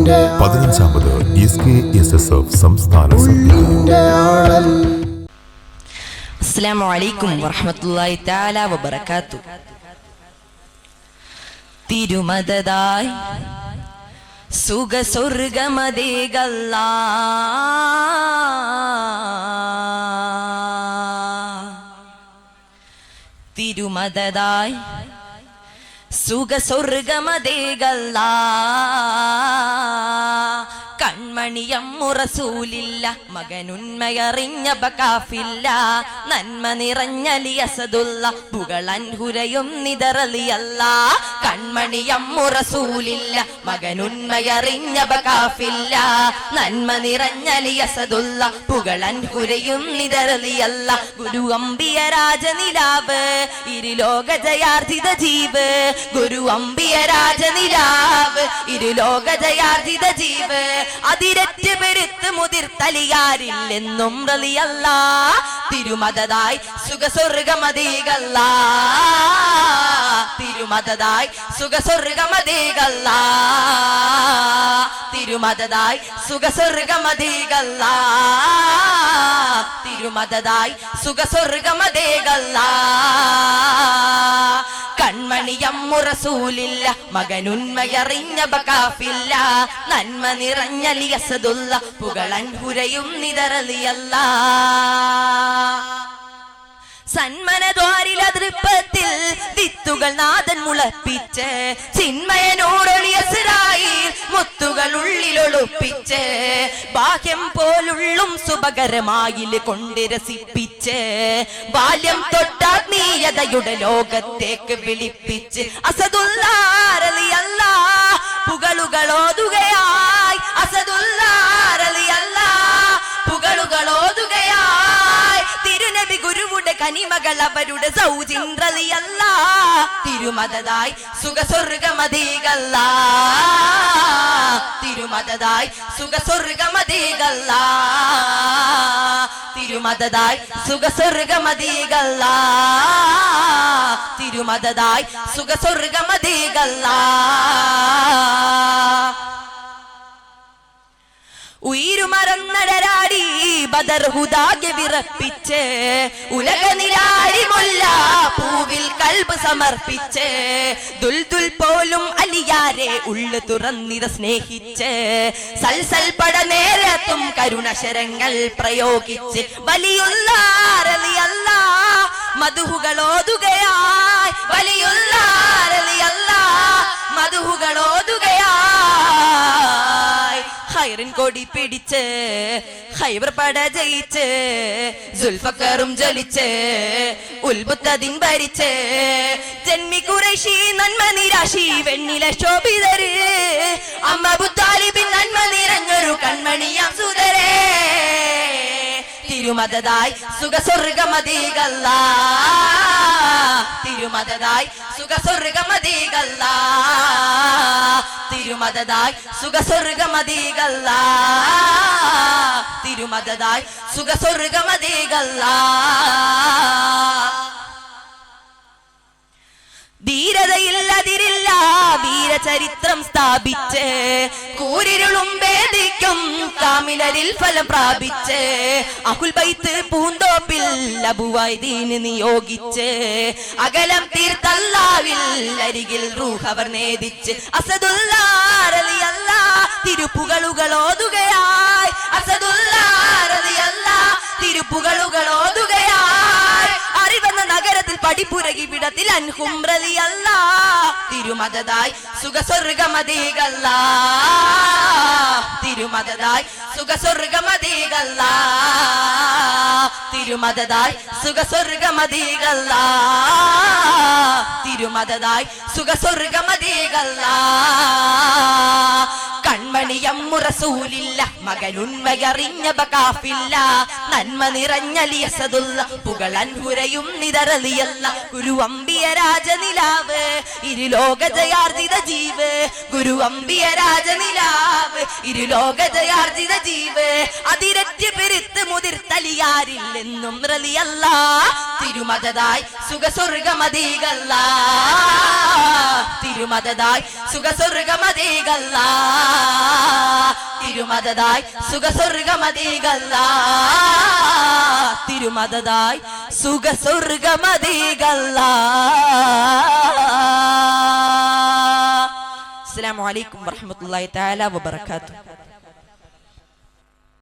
15ാമത് SKSSF സംസ്ഥാന സമ്മേളനം. അസ്സലാമു അലൈക്കും വറഹ്മത്തുള്ളാഹി തആല വബറകാത്തു. തിരുമദദായി സുഖ സ്വർഗമദേകല്ലാ, തിരുമദദായി സുഖ സ്വർഗമദേകല്ലാ, കൺമണിയമ്മു റസൂലില്ല, മകനുന്മയറിഞ്ഞ ബകാഫില്ല, നന്മ നിറഞ്ഞലി അസദുള്ള, പുകളൻഹുരയും നിദറലിയല്ല. കൺമണിയമ്മു റസൂലില്ല, മകനുന്മയറിഞ്ഞ ബകാഫില്ല, നന്മ നിറഞ്ഞലി അസദുള്ള, പുകളൻഹുരയും നിദറലിയല്ല. ഗുരു അംബിയ രാജനിലാവ്, ഇരുലോക ജയാർജിത ജീവ്, ഗുരു അംബിയ രാജനിലാവ്, ഇരുലോക ജയാർജിത ജീവ്, അതിരറ്റ് പെരുത്ത് മുതിർത്തലിയാരില്ലെന്നും റളിയല്ല. തിരുമദദായി സുഖ സ്വർഗമതീകല്ല, തിരുമദദായി സുഖ സ്വർഗമതീകല്ല, തിരുമദദായി സുഖ സ്വർഗമതീകല്ല, തിരുമദദായി സുഖ സ്വർഗമതീകല്ല. കൺമണിയമ്മു റസൂലില്ല, മകനുന്മയറിഞ്ഞ ബകാഫില്ല, നന്മ നിറഞ്ഞലി അസദുള്ള, പുകളൻഹുരയും നിദറലിയല്ല. സന്മനദ്വാരിലതൃപ്പത്തിൽ വിത്തുകൾ നാഥൻ മുളപ്പിച്ച്, ചിന്മയനോടൊളിയസ്രായി മുത്തുകൾ ഉള്ളിലൊളുപ്പിച്ച്, ബാഹ്യം പോലുള്ളും സുഭകരമായില് കൊണ്ട് രസിപ്പിച്ച്, ബാല്യം തൊട്ടാത്മീയതയുടെ ലോകത്തേക്ക് വിളിപ്പിച്ച്, അസദുല്ലാ റളിയല്ല, പുകളുകളോതുകയായി, അസദുല്ലാ റളിയല്ല, പുകളുകളോതുകയായി, തിരുനബി ഗുരുവുടെ കനിമകൾ അവരുടെ സൗജിൻ റളിയല്ല. തിരുമദദായി സുഖ സ്വർഗമതീകല്ല, തിരുമദദായി സുഖ സ്വർഗമതീകല്ല, തിരുമദദായി സുഖ സ്വർഗമതീകല്ല, തിരുമദദായി സുഖ സ്വർഗമതീകല്ല. ഉയരുമറന്നടരാടി ബദർ ഹുദാകെ വിറപ്പിച്ച്, ഉലകനിലാരി മുല്ല പൂവിൽ കൽബ് സമർപ്പിച്ച്, ദുൽദുൽ പോലും അലിയാരെ ഉള്ളു തുറന്നിര സ്നേഹിച്ച്, സൽസൽ പട നേരത്തും കരുണശരങ്ങൾ പ്രയോഗിച്ച്, വലിയുള്ള റളിയല്ല, മധുഹുകളോതുകയായി, വലിയുള്ള റളിയല്ല, മധുഹുകളോതുകയായി, ഖൈറിൻ കൊടി പിടിച്ച്, ഖൈബർ പട ജയിച്ച്, സുൽഫക്കറും ജ്വലിച്ച്, ഉൽബുത്തദിൻ ഭരിച്ച്, ജന്മി ഖുറൈശി നന്മ നിരാശി വെണ്ണില ശോഭിതര്, അമ്മ അബൂതാലിബിൻ നന്മ നിറഞ്ഞൊരു കൺമണിയാം സുതരേ. തിരുമദദായി സുഖ സ്വർഗമതീകല്ല, തിരുമദദായി സുഖ സ്വർഗമതീകല്ല, തിരുമദദായി സുഖ സ്വർഗമതീകല്ല, തിരുമദദായി സുഖ സ്വർഗമതീകല്ല. ധീരതയില്ലതിരില്ല വീരചരിത്രം സ്ഥാപിച്ച്, കൂരിരുളും ഭേദിക്കും കാമിലരിൽ ഫലം പ്രാപിച്ച്, അഹുൽ ബൈത്ത് പൂന്തോപ്പിൽ അബൂവായി ദീന് നിയോഗിച്ച്, അകലം തീർത്തല്ലാവിൽ അരികിൽ റൂഹ് അവർ നേദിച്ച്, അസദുല്ലാ റളിയല്ല, തിരുപ്പുകളുകളോതുകയായി, അസദുല്ലാ റളിയല്ല, തിരുപ്പുകളുകളോതുകയായി, അറിവെന്ന നഗരത്തിൽ പടിപ്പുരകി വിടത്തിൽ അൻഹും റളിയല്ല. തിരുമദദായി സുഖ സ്വർഗമതീകല്ല, തിരുമദദായി സുഖ സ്വർഗമതീകല്ല, തിരുമദദായി സുഖ സ്വർഗമതീകല്ല, തിരുമദദായി സുഖ സ്വർഗമതീകല്ല. കൺമണിയമ്മു റസൂലില്ല, മകനുന്മയറിഞ്ഞ ബകാഫില്ല, നന്മ നിറഞ്ഞലി അസദുള്ള, പുകളൻഹുരയും നിദറലിയല്ല. ഗുരു അംബിയ രാജനിലാവ്, ഇരുലോക ജയാർജിത ജീവ്, ഗുരു അംബിയ രാജനിലാവ്, ഇരുലോക ജയാർജിത ജീവ്, അതിരറ്റ് പെരുത്ത് മുതിർത്തലിയാരില്ലെന്നും റളിയല്ല. തിരുമദദായി സുഖ സ്വർഗമതീകല്ല, തിരുമദദായി സുഖ സ്വർഗമതീകല്ല, തിരുമദതായി സുഖസ്വർഗമതികല്ല തിരുമദതായി സുഖസ്വർഗമതികല്ല. അസ്സലാമു അലൈക്കും വറഹ്മത്തുള്ളാഹി തആല വബറകാതുഹു.